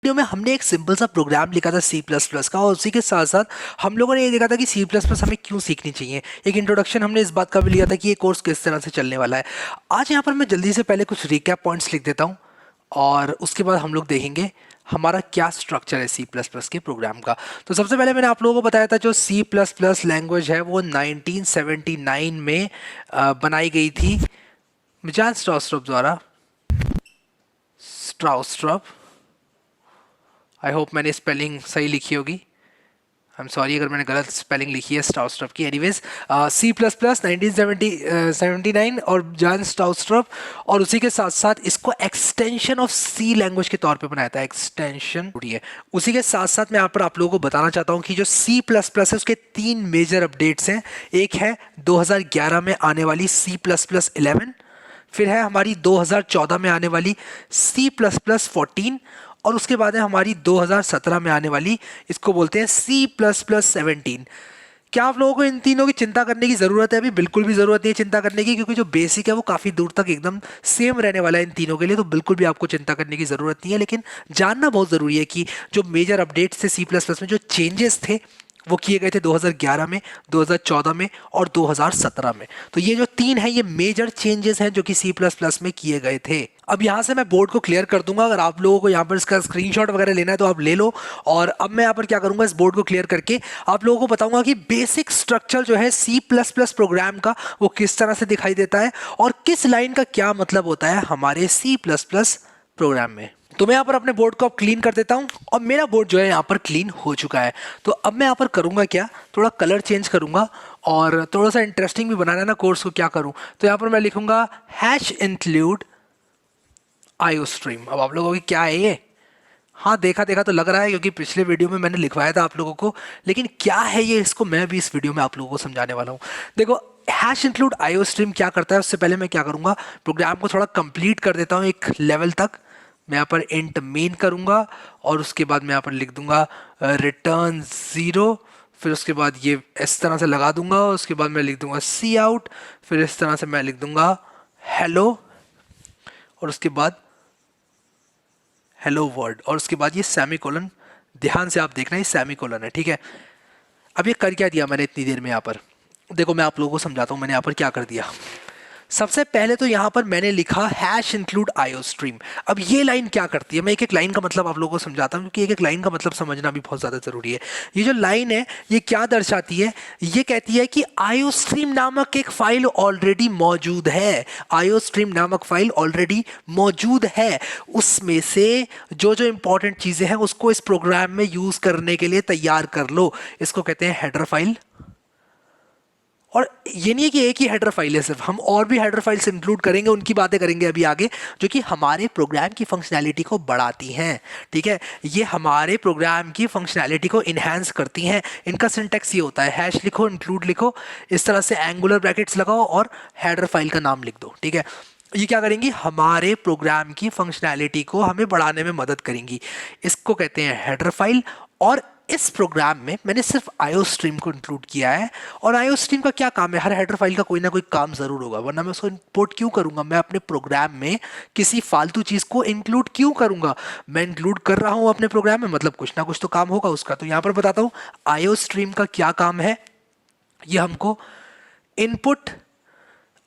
Video में हमने एक सिंपल सा प्रोग्राम लिखा था सी प्लस प्लस का, और उसी के साथ साथ हम लोगों ने ये देखा था कि सी प्लस प्लस हमें क्यों सीखनी चाहिए। एक इंट्रोडक्शन हमने इस बात का भी लिया था कि ये कोर्स किस तरह से चलने वाला है। आज यहाँ पर मैं जल्दी से पहले कुछ रिकैप पॉइंट्स लिख देता हूँ और उसके बाद हम लोग देखेंगे हमारा क्या स्ट्रक्चर है सी प्लस प्लस के प्रोग्राम का। तो सबसे पहले मैंने आप लोगों को बताया था जो सी प्लस प्लस लैंग्वेज है वो 1979 में बनाई गई थी मिचाइल स्ट्राउस्ट्रप द्वारा। स्ट्राउस्ट्रप, आई होप मैंने स्पेलिंग सही लिखी होगी। आई एम सॉरी अगर मैंने गलत स्पेलिंग लिखी है स्ट्राउस्ट्रप की। एनीवेज सी प्लस प्लस 1979 और जॉन स्ट्राउस्ट्रप, और उसी के साथ साथ इसको एक्सटेंशन ऑफ सी लैंग्वेज के तौर पे बनाया था। एक्सटेंशन है। उसी के साथ साथ मैं यहाँ पर आप लोगों को बताना चाहता हूँ कि जो सी प्लस प्लस है उसके 3 मेजर अपडेट्स हैं। एक है 2011 में आने वाली सी प्लस प्लस 11, फिर है हमारी 2014 में आने वाली सी प्लस प्लस 14, और उसके बाद है हमारी 2017 में आने वाली, इसको बोलते हैं सी प्लस प्लस 17। क्या आप लोगों को इन तीनों की चिंता करने की ज़रूरत है? अभी बिल्कुल भी ज़रूरत नहीं है चिंता करने की, क्योंकि जो बेसिक है वो काफ़ी दूर तक एकदम सेम रहने वाला है इन तीनों के लिए। तो बिल्कुल भी आपको चिंता करने की ज़रूरत नहीं है, लेकिन जानना बहुत ज़रूरी है कि जो मेजर अपडेट्स थे सी प्लस प्लस में, जो चेंजेस थे वो किए गए थे 2011 में, 2014 में और 2017 में। तो ये जो 3 है ये मेजर चेंजेस हैं जो कि सी प्लस प्लस में किए गए थे। अब यहाँ से मैं बोर्ड को क्लियर कर दूंगा। अगर आप लोगों को यहाँ पर इसका स्क्रीनशॉट वगैरह लेना है तो आप ले लो। और अब मैं यहाँ पर क्या करूंगा, इस बोर्ड को क्लियर करके आप लोगों को बताऊंगा कि बेसिक स्ट्रक्चर जो है सी प्लस प्लस प्रोग्राम का वो किस तरह से दिखाई देता है और किस लाइन का क्या मतलब होता है हमारे सी प्लस प्लस प्रोग्राम में। तो मैं यहाँ पर अपने बोर्ड को अब क्लीन कर देता हूँ और मेरा बोर्ड जो है यहाँ पर क्लीन हो चुका है। तो अब मैं यहाँ पर करूँगा क्या, थोड़ा कलर चेंज करूँगा और थोड़ा सा इंटरेस्टिंग भी बनाना है ना कोर्स को। क्या करूँ, तो यहाँ पर मैं लिखूँगा हैश इंक्लूड आईओस्ट्रीम। अब आप लोगों की क्या है ये, हाँ देखा देखा तो लग रहा है, क्योंकि पिछले वीडियो में मैंने लिखवाया था आप लोगों को, लेकिन क्या है ये इसको मैं भी इस वीडियो में आप लोगों को समझाने वाला हूँ। देखो हैश इंक्लूड आईओस्ट्रीम क्या करता है, उससे पहले मैं क्या करूँगा, प्रोग्राम को थोड़ा कंप्लीट कर देता हूँ एक लेवल तक। मैं यहाँ पर इंट मेन करूँगा और उसके बाद मैं यहाँ पर लिख दूंगा रिटर्न 0। फिर उसके बाद ये इस तरह से लगा दूंगा, उसके बाद मैं लिख दूंगा सी आउट, फिर इस तरह से मैं लिख दूंगा हेलो, और उसके बाद हेलो वर्ल्ड, और उसके बाद ये सेमी कोलन। ध्यान से आप देखना ये सेमी कोलन है, ठीक है। अब ये कर क्या दिया मैंने इतनी देर में, यहाँ पर देखो मैं आप लोगों को समझाता हूँ मैंने यहाँ पर क्या कर दिया। सबसे पहले तो यहाँ पर मैंने लिखा हैश इंक्लूड आईओस्ट्रीम। अब ये लाइन क्या करती है, मैं एक एक लाइन का मतलब आप लोगों को समझाता हूँ, क्योंकि एक एक लाइन का मतलब समझना भी बहुत ज़्यादा ज़रूरी है। ये जो लाइन है ये क्या दर्शाती है, ये कहती है कि आईओस्ट्रीम नामक एक फाइल ऑलरेडी मौजूद है। आईओस्ट्रीम नामक फाइल ऑलरेडी मौजूद है, उसमें से जो जो इंपॉर्टेंट चीज़ें हैं उसको इस प्रोग्राम में यूज़ करने के लिए तैयार कर लो। इसको कहते हैं हेडर फाइल। और ये नहीं है कि एक ही हेडर फाइल है सिर्फ, हम और भी हेडर फाइल्स इंक्लूड करेंगे, उनकी बातें करेंगे अभी आगे, जो कि हमारे प्रोग्राम की फंक्शनैलिटी को बढ़ाती हैं, ठीक है। ये हमारे प्रोग्राम की फंक्शनैलिटी को इन्हांस करती हैं। इनका सिंटैक्स ये होता है, हैश लिखो, इंक्लूड लिखो, इस तरह से एंगुलर ब्रैकेट्स लगाओ और हेडर फाइल का नाम लिख दो, ठीक है। ये क्या करेंगी, हमारे प्रोग्राम की फंक्शनैलिटी को हमें बढ़ाने में मदद करेंगी। इसको कहते हैं हेडर फाइल। और इस प्रोग्राम में मैंने सिर्फ आईओस्ट्रीम को इंक्लूड किया है। और आईओस्ट्रीम का क्या काम है, हर हेडर फाइल का कोई ना कोई काम जरूर होगा, वरना मैं उसको इंपोर्ट क्यों करूंगा, मैं अपने प्रोग्राम में किसी फालतू चीज को इंक्लूड क्यों करूंगा। मैं इंक्लूड कर रहा हूं अपने प्रोग्राम में, मतलब कुछ ना कुछ तो काम होगा उसका। तो यहां पर बताता हूं आईओस्ट्रीम का क्या काम है। ये हमको इनपुट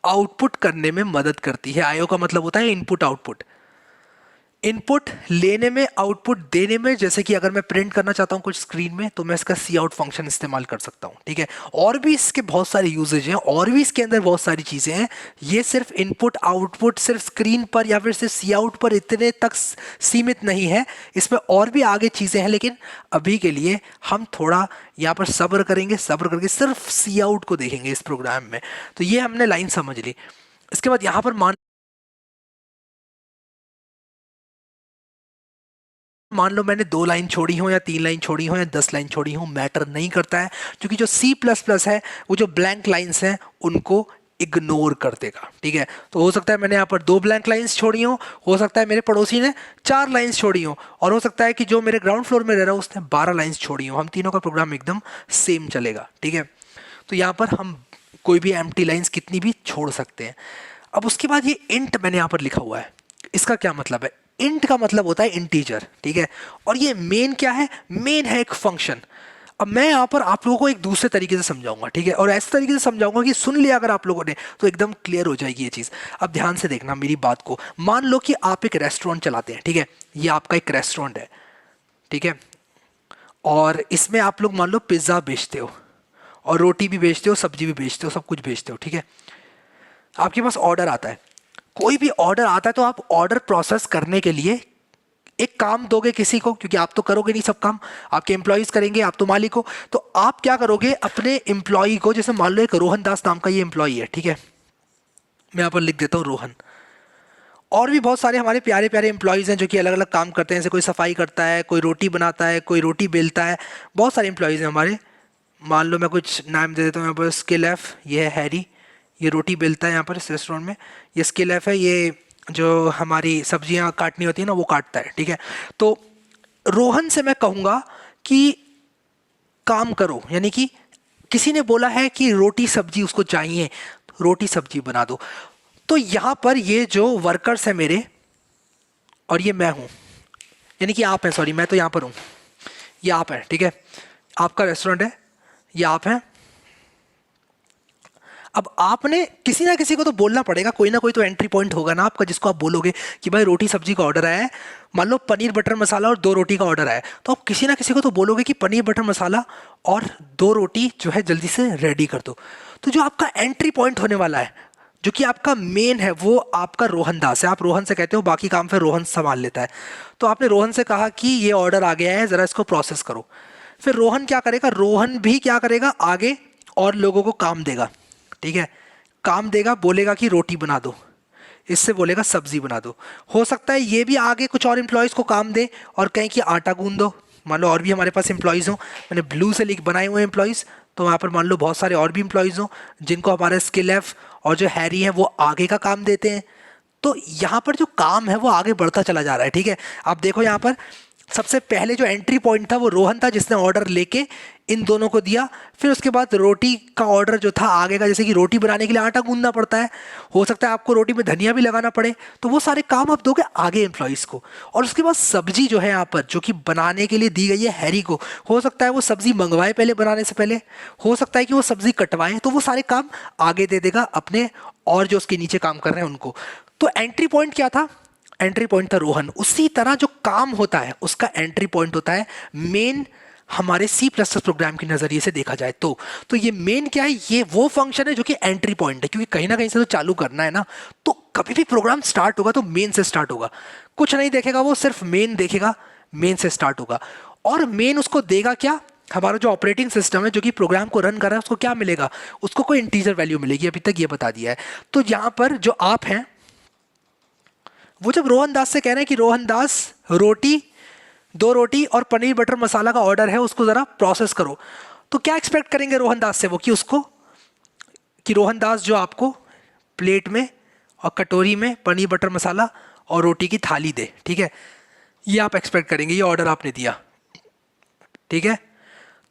आउटपुट करने में मदद करती है। आईओ का मतलब होता है इनपुट आउटपुट। इनपुट लेने में, आउटपुट देने में, जैसे कि अगर मैं प्रिंट करना चाहता हूं कुछ स्क्रीन में तो मैं इसका सी आउट फंक्शन इस्तेमाल कर सकता हूं, ठीक है। और भी इसके बहुत सारे यूजेज हैं, और भी इसके अंदर बहुत सारी चीजें हैं। ये सिर्फ इनपुट आउटपुट सिर्फ स्क्रीन पर या फिर सिर्फ सी आउट पर इतने तक सीमित नहीं है, इसमें और भी आगे चीजें हैं। लेकिन अभी के लिए हम थोड़ा यहाँ पर सब्र करेंगे, सब्र करके सिर्फ सी आउट को देखेंगे इस प्रोग्राम में। तो ये हमने लाइन समझ ली। इसके बाद यहाँ पर मान लो मैंने 2 लाइन छोड़ी हो या 3 लाइन छोड़ी हो या 10 लाइन छोड़ी हो, मैटर नहीं करता है, क्योंकि जो सी प्लस प्लस है वो जो ब्लैंक लाइंस हैं उनको इग्नोर कर देगा, ठीक है। तो हो सकता है मैंने यहाँ पर 2 ब्लैंक लाइंस छोड़ी हो सकता है मेरे पड़ोसी ने 4 लाइंस छोड़ी हो, और हो सकता है कि जो मेरे ग्राउंड फ्लोर में रह रहा है उसने 12 लाइंस छोड़ी हो। हम तीनों का प्रोग्राम एकदम सेम चलेगा, ठीक है। तो यहाँ पर हम कोई भी एम्प्टी लाइंस कितनी भी छोड़ सकते हैं। अब उसके बाद ये इंट मैंने यहाँ पर लिखा हुआ है, इसका क्या मतलब है। इंट का मतलब होता है इंटीजर, ठीक है। और ये मेन क्या है, मेन है एक फंक्शन। अब मैं यहाँ पर आप लोगों को एक दूसरे तरीके से समझाऊंगा, ठीक है, और ऐसे तरीके से समझाऊंगा कि सुन लिया अगर आप लोगों ने तो एकदम क्लियर हो जाएगी ये चीज़। अब ध्यान से देखना मेरी बात को। मान लो कि आप एक रेस्टोरेंट चलाते हैं, ठीक है, ये आपका एक रेस्टोरेंट है, ठीक है, और इसमें आप लोग मान लो पिज्ज़ा बेचते हो और रोटी भी बेचते हो, सब्जी भी बेचते हो, सब कुछ बेचते हो, ठीक है। आपके पास ऑर्डर आता है, कोई भी ऑर्डर आता है तो आप ऑर्डर प्रोसेस करने के लिए एक काम दोगे किसी को, क्योंकि आप तो करोगे नहीं सब काम, आपके एम्प्लॉयज करेंगे, आप तो मालिक हो। तो आप क्या करोगे, अपने एम्प्लॉय को, जैसे मान लो एक रोहन दास नाम का ये एम्प्लॉय है, ठीक है, मैं यहाँ पर लिख देता हूँ रोहन। और भी बहुत सारे हमारे प्यारे प्यारे एम्प्लॉयज़ हैं जो कि अलग अलग काम करते हैं, जैसे कोई सफाई करता है, कोई रोटी बनाता है, कोई रोटी बेलता है, बहुत सारे एम्प्लॉयज़ हैं हमारे। मान लो मैं कुछ नाम दे देता हूँ यहाँ पर, स्किल एफ, ये है हैरी, ये रोटी बेलता है यहाँ पर इस रेस्टोरेंट में। ये स्किल एफ है, ये जो हमारी सब्जियाँ काटनी होती है ना वो काटता है, ठीक है। तो रोहन से मैं कहूँगा कि काम करो, यानी कि किसी ने बोला है कि रोटी सब्जी उसको चाहिए, रोटी सब्जी बना दो। तो यहाँ पर ये जो वर्कर्स हैं मेरे, और ये मैं हूँ, यानी कि आप हैं, सॉरी मैं तो यहाँ पर हूँ, ये आप हैं, ठीक है, आपका रेस्टोरेंट है, ये आप हैं। अब आपने किसी ना किसी को तो बोलना पड़ेगा, कोई ना कोई तो एंट्री पॉइंट होगा ना आपका, जिसको आप बोलोगे कि भाई रोटी सब्जी का ऑर्डर आया है, मान लो पनीर बटर मसाला और 2 रोटी का ऑर्डर आया है, तो आप किसी ना किसी को तो बोलोगे कि पनीर बटर मसाला और 2 रोटी जो है जल्दी से रेडी कर दो। तो जो आपका एंट्री पॉइंट होने वाला है, जो कि आपका मेन है, वो आपका रोहन दास है। आप रोहन से कहते हो, बाकी काम फिर रोहन संभाल लेता है। तो आपने रोहन से कहा कि ये ऑर्डर आ गया है, ज़रा इसको प्रोसेस करो। फिर रोहन क्या करेगा, रोहन भी क्या करेगा, आगे और लोगों को काम देगा, ठीक है, काम देगा, बोलेगा कि रोटी बना दो, इससे बोलेगा सब्जी बना दो। हो सकता है ये भी आगे कुछ और एम्प्लॉयज़ को काम दे और कहें कि आटा गूंद दो। मान लो और भी हमारे पास एम्प्लॉयज़ हों, मैंने ब्लू से लिख बनाए हुए एम्प्लॉयज़, तो वहाँ पर मान लो बहुत सारे और भी एम्प्लॉयज़ हों जिनको हमारे स्किल एफ और जो हैरी हैं वो आगे का काम देते हैं। तो यहाँ पर जो काम है वो आगे बढ़ता चला जा रहा है, ठीक है। आप देखो यहाँ पर सबसे पहले जो एंट्री पॉइंट था वो रोहन था, जिसने ऑर्डर लेके इन दोनों को दिया। फिर उसके बाद रोटी का ऑर्डर जो था आगे का, जैसे कि रोटी बनाने के लिए आटा गूंदना पड़ता है, हो सकता है आपको रोटी में धनिया भी लगाना पड़े, तो वो सारे काम आप दोगे आगे एम्प्लॉयज़ को। और उसके बाद सब्जी जो है यहाँ पर जो कि बनाने के लिए दी गई है हैरी को, हो सकता है वो सब्जी मंगवाए पहले, बनाने से पहले हो सकता है कि वो सब्जी कटवाए, तो वो सारे काम आगे दे देगा अपने और जो उसके नीचे काम कर रहे हैं उनको। तो एंट्री पॉइंट क्या था, एंट्री पॉइंट था रोहन। उसी तरह जो काम होता है उसका एंट्री पॉइंट होता है मेन, हमारे सी प्लस प्लस प्रोग्राम के नज़रिए से देखा जाए तो ये मेन क्या है, ये वो फंक्शन है जो कि एंट्री पॉइंट है, क्योंकि कहीं ना कहीं से तो चालू करना है ना। तो कभी भी प्रोग्राम स्टार्ट होगा तो मेन से स्टार्ट होगा, कुछ नहीं देखेगा वो, सिर्फ मेन देखेगा, मेन से स्टार्ट होगा। और मेन उसको देगा क्या, हमारा जो ऑपरेटिंग सिस्टम है जो कि प्रोग्राम को रन कर रहा है उसको क्या मिलेगा, उसको कोई इंटीजर वैल्यू मिलेगी, अभी तक ये बता दिया है। तो यहाँ पर जो आप हैं वो जब रोहन दास से कह रहे हैं कि रोहन दास रोटी, 2 रोटी और पनीर बटर मसाला का ऑर्डर है, उसको ज़रा प्रोसेस करो, तो क्या एक्सपेक्ट करेंगे रोहन दास से वो, कि उसको, कि रोहन दास जो आपको प्लेट में और कटोरी में पनीर बटर मसाला और रोटी की थाली दे, ठीक है, ये आप एक्सपेक्ट करेंगे, ये ऑर्डर आपने दिया, ठीक है।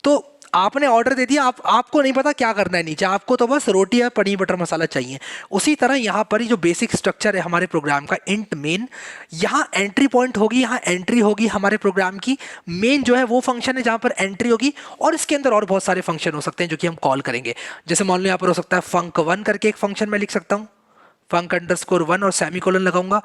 तो आपने ऑर्डर दे दिया, आपको नहीं पता क्या करना है नीचे, आपको तो बस रोटी या पनीर बटर मसाला चाहिए। उसी तरह यहाँ पर ही जो बेसिक स्ट्रक्चर है हमारे प्रोग्राम का, इंट मेन, यहाँ एंट्री पॉइंट होगी, यहाँ एंट्री होगी हमारे प्रोग्राम की। मेन जो है वो फंक्शन है जहाँ पर एंट्री होगी, और इसके अंदर और बहुत सारे फंक्शन हो सकते हैं जो कि हम कॉल करेंगे। जैसे मान लो यहाँ पर हो सकता है फंक1 करके एक फंक्शन मैं लिख सकता हूँ, फंक_1 और सेमीकोलन लगाऊंगा,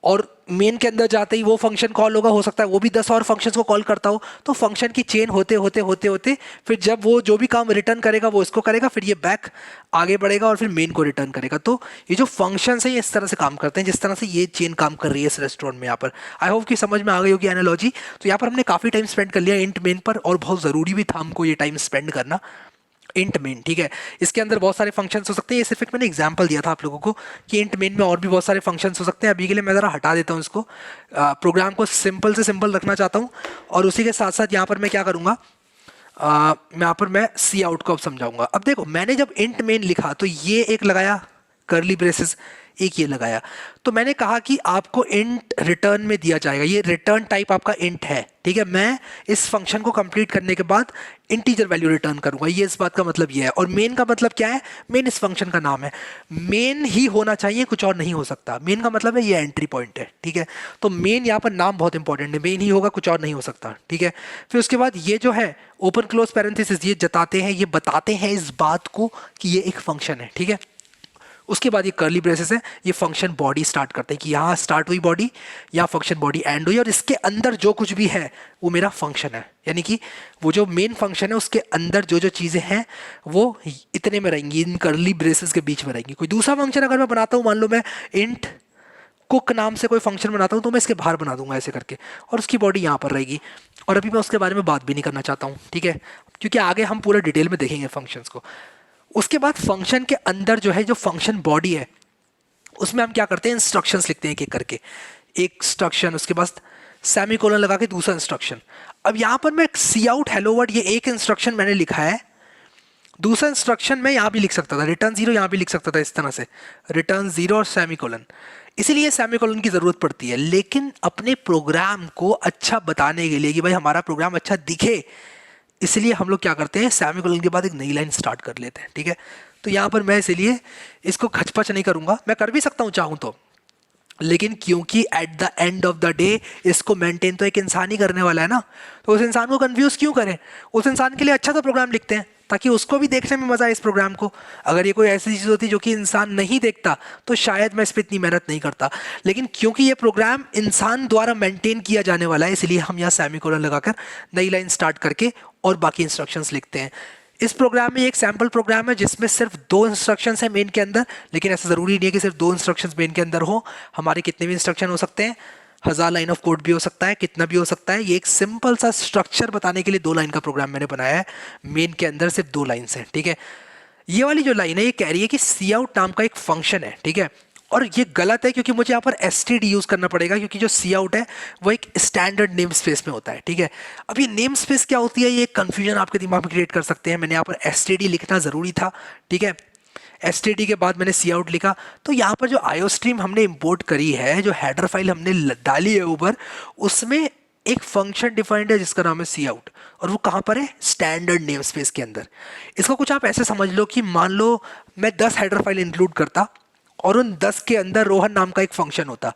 और मेन के अंदर जाते ही वो फंक्शन कॉल होगा, हो सकता है वो भी 10 और फंक्शंस को कॉल करता हो। तो फंक्शन की चेन होते होते होते होते फिर जब वो जो भी काम रिटर्न करेगा वो इसको करेगा, फिर ये बैक आगे बढ़ेगा और फिर मेन को रिटर्न करेगा। तो ये जो फंक्शंस हैं ये इस तरह से काम करते हैं, जिस तरह से ये चेन काम कर रही है इस रेस्टोरेंट में। यहाँ पर आई होप कि समझ में आ गई होगी एनालॉजी। तो यहाँ पर हमने काफ़ी टाइम स्पेंड कर लिया इंट मेन पर, और बहुत ज़रूरी भी था हमको ये टाइम स्पेंड करना इंट मेन, ठीक है। इसके अंदर बहुत सारे फंक्शंस हो सकते हैं, ये सिर्फ एक मैंने एग्जांपल दिया था आप लोगों को कि इंट मेन में और भी बहुत सारे फंक्शंस हो सकते हैं। अभी के लिए मैं ज़रा हटा देता हूँ इसको, प्रोग्राम को सिंपल से सिंपल रखना चाहता हूँ। और उसी के साथ साथ यहाँ पर मैं क्या करूँगा, यहाँ पर मैं सी आउट को अब समझाऊंगा। अब देखो मैंने जब इंट मेन लिखा तो ये एक लगाया कर्ली ब्रेसेस, एक ये लगाया। तो मैंने कहा कि आपको इंट रिटर्न में दिया जाएगा, ये रिटर्न टाइप आपका इंट है, ठीक है। मैं इस फंक्शन को कंप्लीट करने के बाद इंटीजर वैल्यू रिटर्न करूंगा, ये इस बात का मतलब ये है। और मेन का मतलब क्या है, मेन इस फंक्शन का नाम है, मेन ही होना चाहिए, कुछ और नहीं हो सकता। मेन का मतलब है ये एंट्री पॉइंट है, ठीक है। तो मेन यहाँ पर नाम बहुत इंपॉर्टेंट है, मेन ही होगा, कुछ और नहीं हो सकता, ठीक है। फिर उसके बाद ये जो है ओपन क्लोज पैरेंथेसिस, ये जताते हैं, ये बताते हैं इस बात को कि ये एक फंक्शन है, ठीक है। उसके बाद ये कर्ली ब्रेसेस है, ये फंक्शन बॉडी स्टार्ट करते हैं कि यहाँ स्टार्ट हुई बॉडी, यहाँ फंक्शन बॉडी एंड हुई, और इसके अंदर जो कुछ भी है वो मेरा फंक्शन है। यानी कि वो जो मेन फंक्शन है उसके अंदर जो जो चीज़ें हैं वो इतने में रहेंगी, इन कर्ली ब्रेसेस के बीच में रहेंगी। कोई दूसरा फंक्शन अगर मैं बनाता हूँ, मान लो मैं इंट कुक नाम से कोई फंक्शन बनाता हूँ, तो मैं इसके बाहर बना दूंगा ऐसे करके, और उसकी बॉडी यहाँ पर रहेगी। और अभी मैं उसके बारे में बात भी नहीं करना चाहता हूँ, ठीक है, क्योंकि आगे हम पूरा डिटेल में देखेंगे फंक्शंस को। उसके बाद फंक्शन के अंदर जो है, जो फंक्शन बॉडी है, उसमें हम क्या करते हैं, इंस्ट्रक्शंस लिखते हैं एक एक करके। एक इंस्ट्रक्शन, उसके बाद सेमीकोलन लगा के दूसरा इंस्ट्रक्शन। अब यहाँ पर मैं सी आउट हेलो वर्ड, ये एक इंस्ट्रक्शन मैंने लिखा है। दूसरा इंस्ट्रक्शन मैं यहाँ भी लिख सकता था, रिटर्न जीरो, यहाँ भी लिख सकता था इस तरह से, रिटर्न जीरो और सेमीकोलन। इसीलिए सेमीकोलन की ज़रूरत पड़ती है। लेकिन अपने प्रोग्राम को अच्छा बताने के लिए कि भाई हमारा प्रोग्राम अच्छा दिखे, इसलिए हम लोग क्या करते हैं, सेमीकोलन के बाद एक नई लाइन स्टार्ट कर लेते हैं, ठीक है। तो यहाँ पर मैं इसलिए इसको खचपच नहीं करूँगा, मैं कर भी सकता हूँ चाहूँ तो, लेकिन क्योंकि at the end of the day इसको मेंटेन तो एक इंसान ही करने वाला है ना, तो उस इंसान को कंफ्यूज क्यों करें। उस इंसान के लिए अच्छा तो प्रोग्राम लिखते हैं ताकि उसको भी देखने में मजा आए इस प्रोग्राम को। अगर ये कोई ऐसी चीज़ होती जो कि इंसान नहीं देखता तो शायद मैं इस पर इतनी मेहनत नहीं करता। लेकिन क्योंकि ये प्रोग्राम इंसान द्वारा मेंटेन किया जाने वाला है, इसलिए हम यहाँ सेमीकोलन लगाकर नई लाइन स्टार्ट करके और बाकी इंस्ट्रक्शंस लिखते हैं। इस प्रोग्राम में एक सैम्पल प्रोग्राम है जिसमें सिर्फ 2 इंस्ट्रक्शंस हैं मेन के अंदर, लेकिन ऐसा ज़रूरी नहीं है कि सिर्फ 2 इंस्ट्रक्शंस मेन के अंदर हो। हमारे कितने भी इंस्ट्रक्शन हो सकते हैं, 1000 लाइन ऑफ कोड भी हो सकता है, कितना भी हो सकता है। ये एक सिंपल सा स्ट्रक्चर बताने के लिए 2 लाइन का प्रोग्राम मैंने बनाया है। मेन के अंदर सिर्फ 2 लाइन्स हैं, ठीक है। ये वाली जो लाइन है ये कह रही है कि सी आउट नाम का एक फंक्शन है, ठीक है। और ये गलत है क्योंकि मुझे यहाँ पर std यूज़ करना पड़ेगा, क्योंकि जो सी आउट है वो एक स्टैंडर्ड नेम स्पेस में होता है, ठीक है। अब ये नेम स्पेस क्या होती है, ये कंफ्यूजन आपके दिमाग में क्रिएट कर सकते हैं। मैंने यहाँ पर std लिखना ज़रूरी था, ठीक है। std के बाद मैंने सी आउट लिखा, तो यहाँ पर जो आईओ स्ट्रीम हमने इंपोर्ट करी है, जो हेडर फाइल हमने डाली है ऊपर, उसमें एक फंक्शन डिफाइंड है जिसका नाम है सी आउट, और वो कहाँ पर है, स्टैंडर्ड नेम स्पेस के अंदर। इसको कुछ आप ऐसे समझ लो कि मान लो मैं 10 हेडर फाइल इंक्लूड करता और उन 10 के अंदर रोहन नाम का एक फंक्शन होता,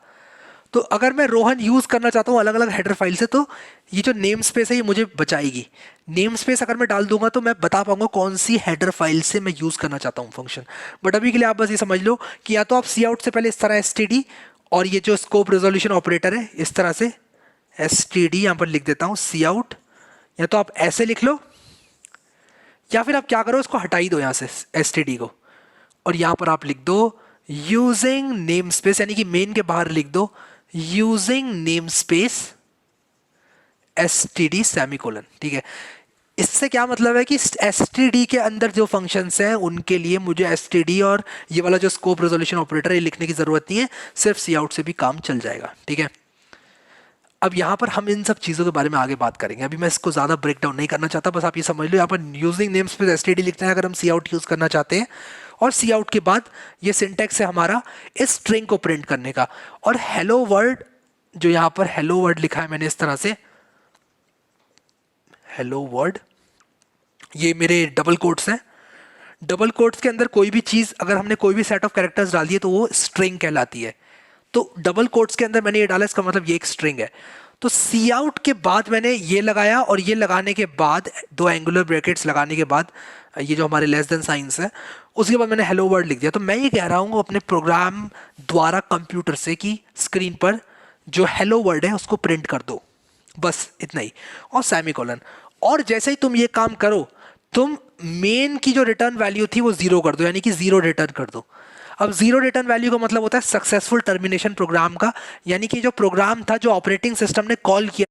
तो अगर मैं रोहन यूज़ करना चाहता हूँ अलग अलग हेडर फाइल से, तो ये जो नेम स्पेस है ये मुझे बचाएगी। नेम स्पेस अगर मैं डाल दूंगा तो मैं बता पाऊंगा कौन सी हेडर फाइल से मैं यूज़ करना चाहता हूँ फंक्शन। बट अभी के लिए आप बस ये समझ लो कि या तो आप सी आउट से पहले इस तरह std, और ये जो स्कोप रेजोल्यूशन ऑपरेटर है इस तरह से std यहाँ पर लिख देता हूँ सी आउट, या तो आप ऐसे लिख लो, या फिर आप क्या करो, इसको हटा ही दो यहाँ से std को, और यहाँ पर आप लिख दो यूजिंग नेम स्पेस, यानी कि मेन के बाहर लिख दो using name space std semicolon, ठीक है। इससे क्या मतलब है कि std के अंदर जो फंक्शंस हैं उनके लिए मुझे std और ये वाला जो स्कोप रेजोल्यूशन ऑपरेटर है लिखने की जरूरत नहीं है, सिर्फ सी आउट से भी काम चल जाएगा, ठीक है। अब यहाँ पर हम इन सब चीज़ों के बारे में आगे बात करेंगे, अभी मैं इसको ज़्यादा ब्रेक डाउन नहीं करना चाहता, बस आप ये समझ लो यहाँ पर यूजिंग नेम स्पेस std लिखना है अगर हम सी आउट यूज़ करना चाहते हैं, और सी आउट के बाद ये सिंटैक्स है हमारा इस स्ट्रिंग को प्रिंट करने का। और हेलो वर्ड, जो यहाँ पर हेलो वर्ड लिखा है मैंने इस तरह से, हेलो वर्ड, ये मेरे डबल कोट्स हैं। डबल कोट्स के अंदर कोई भी चीज़ अगर हमने कोई भी सेट ऑफ कैरेक्टर्स डाल दिए तो वो स्ट्रिंग कहलाती है। तो डबल कोट्स के अंदर मैंने ये डाला, इसका मतलब ये एक स्ट्रिंग है। तो सी आउट के बाद मैंने ये लगाया, और ये लगाने के बाद 2 एंगुलर ब्रैकेट्स लगाने के बाद ये जो हमारे लेस देन साइंस है, उसके बाद मैंने हेलो वर्ड लिख दिया। तो मैं ये कह रहा हूँ अपने प्रोग्राम द्वारा कंप्यूटर से कि स्क्रीन पर जो हेलो वर्ड है उसको प्रिंट कर दो, बस इतना ही, और सेमीकोलन। और जैसे ही तुम ये काम करो, तुम मेन की जो रिटर्न वैल्यू थी वो 0 कर दो, यानी कि 0 रिटर्न कर दो। अब 0 रिटर्न वैल्यू का मतलब होता है सक्सेसफुल टर्मिनेशन प्रोग्राम का, यानी कि जो प्रोग्राम था जो ऑपरेटिंग सिस्टम ने कॉल किया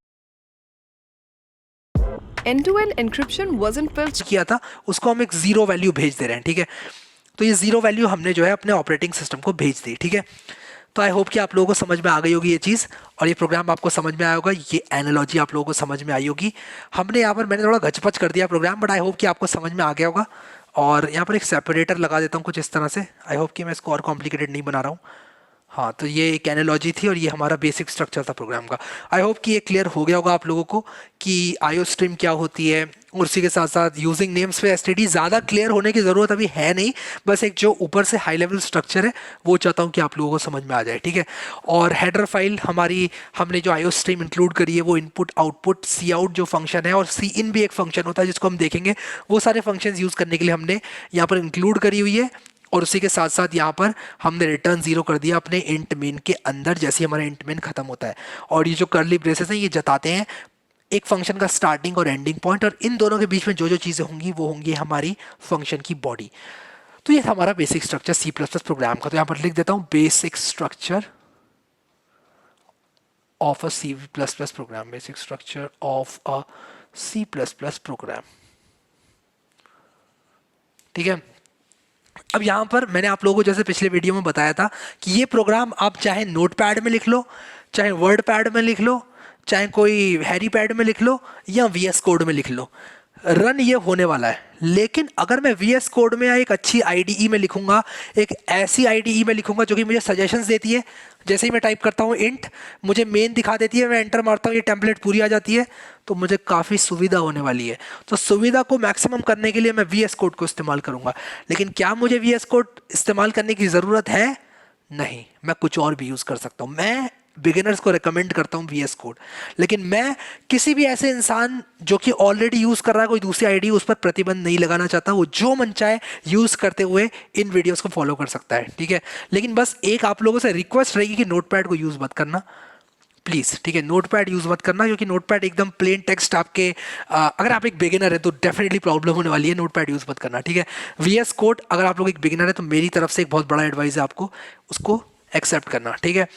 end-to-end encryption wasn't built किया था, उसको हम एक 0 वैल्यू भेज दे रहे हैं, ठीक है। तो ये 0 वैल्यू हमने जो है अपने ऑपरेटिंग सिस्टम को भेज दी, ठीक है। तो आई होप कि आप लोगों को समझ में आ गई होगी ये चीज़, और ये प्रोग्राम आपको समझ में आया होगा, ये एनालॉजी आप लोगों को समझ में आई होगी। हमने यहाँ पर मैंने थोड़ा घचपच कर दिया प्रोग्राम, बट आई होप कि आपको समझ में आ गया होगा। और यहाँ पर एक सेपरेटर लगा देता हूँ कुछ इस तरह से। आई होप कि मैं इसको और कॉम्प्लिकेटेड नहीं बना रहा हूँ। हाँ, तो ये एक एनालॉजी थी और ये हमारा बेसिक स्ट्रक्चर था प्रोग्राम का। आई होप कि ये क्लियर हो गया होगा आप लोगों को कि आईओ स्ट्रीम क्या होती है, और उसी के साथ साथ यूजिंग नेम्स पे एसटीडी। ज़्यादा क्लियर होने की ज़रूरत अभी है नहीं, बस एक जो ऊपर से हाई लेवल स्ट्रक्चर है वो चाहता हूँ कि आप लोगों को समझ में आ जाए, ठीक है। और हेडर फाइल हमारी, हमने जो आईओ स्ट्रीम इंक्लूड करी है वो इनपुट आउटपुट सी आउट जो फंक्शन है, और सी इन भी एक फंक्शन होता है जिसको हम देखेंगे। वो सारे फंक्शंस यूज़ करने के लिए हमने यहाँ पर इंक्लूड करी हुई है। और उसी के साथ साथ यहाँ पर हमने रिटर्न 0 कर दिया अपने इंट मेन के अंदर, जैसे हमारा इंट मेन खत्म होता है। और ये जो कर्ली ब्रेसेस हैं ये जताते हैं एक फंक्शन का स्टार्टिंग और एंडिंग पॉइंट, और इन दोनों के बीच में जो जो चीज़ें होंगी वो होंगी हमारी फंक्शन की बॉडी। तो ये था हमारा basic structure C plus plus program का। तो यहाँ पर लिख देता हूँ basic structure of a C plus plus program, basic structure of a C plus plus program, ठीक है। अब यहाँ पर मैंने आप लोगों को जैसे पिछले वीडियो में बताया था कि ये प्रोग्राम आप चाहे नोटपैड में लिख लो, चाहे वर्ड पैड में लिख लो, चाहे कोई हैरी पैड में लिख लो, या वीएस कोड में लिख लो, रन ये होने वाला है। लेकिन अगर मैं वीएस कोड में या एक अच्छी आईडीई में लिखूंगा, एक ऐसी आईडीई में लिखूंगा जो कि मुझे सजेशंस देती है, जैसे ही मैं टाइप करता हूँ इंट मुझे मेन दिखा देती है, मैं एंटर मारता हूँ ये टेम्पलेट पूरी आ जाती है, तो मुझे काफ़ी सुविधा होने वाली है। तो सुविधा को मैक्सिमम करने के लिए मैं वीएस कोड को इस्तेमाल करूँगा। लेकिन क्या मुझे वीएस कोड इस्तेमाल करने की ज़रूरत है? नहीं, मैं कुछ और भी यूज़ कर सकता हूँ। मैं बिगिनर्स को रेकमेंड करता हूँ वीएस कोड, लेकिन मैं किसी भी ऐसे इंसान जो कि ऑलरेडी यूज़ कर रहा है कोई दूसरी आईडी, उस पर प्रतिबंध नहीं लगाना चाहता। वो जो मन चाहे यूज़ करते हुए इन वीडियोस को फॉलो कर सकता है, ठीक है। लेकिन बस एक आप लोगों से रिक्वेस्ट रहेगी कि नोटपैड को यूज़ मत करना प्लीज़, ठीक है। नोटपैड यूज़ मत करना, क्योंकि नोटपैड एकदम प्लेन टेक्स्ट आपके अगर आप एक बिगिनर है तो डेफिनेटली प्रॉब्लम होने वाली है। नोटपैड यूज़ मत करना, ठीक है। वीएस कोड अगर आप लोग एक बिगिनर है तो मेरी तरफ से एक बहुत बड़ा एडवाइस है आपको उसको एक्सेप्ट करना, ठीक है।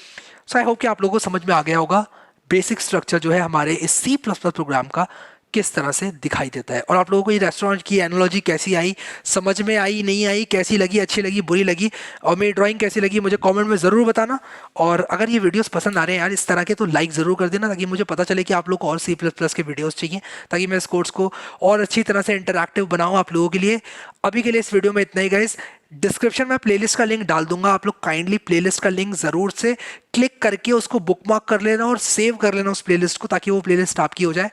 सो आई होप कि आप लोगों को समझ में आ गया होगा बेसिक स्ट्रक्चर जो है हमारे इस सी प्लस प्लस प्रोग्राम का किस तरह से दिखाई देता है। और आप लोगों को ये रेस्टोरेंट की एनालॉजी कैसी आई, समझ में आई नहीं आई, कैसी लगी, अच्छी लगी, बुरी लगी, और मेरी ड्राइंग कैसी लगी मुझे कमेंट में ज़रूर बताना। और अगर ये वीडियोस पसंद आ रहे हैं यार इस तरह के, तो लाइक ज़रूर कर देना, ताकि मुझे पता चले कि आप लोग को और सी प्लस प्लस के वीडियोज़ चाहिए, ताकि मैं इस कोर्स को और अच्छी तरह से इंटरैक्टिव बनाऊँ आप लोगों के लिए। अभी के लिए इस वीडियो में इतना ही गाइस। डिस्क्रिप्शन में प्लेलिस्ट का लिंक डाल दूंगा, आप लोग काइंडली प्लेलिस्ट का लिंक ज़रूर से क्लिक करके उसको बुकमार्क कर लेना और सेव कर लेना उस प्लेलिस्ट को, ताकि वो प्लेलिस्ट आपकी हो जाए।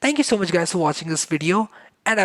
Thank you so much guys for watching this video, and I will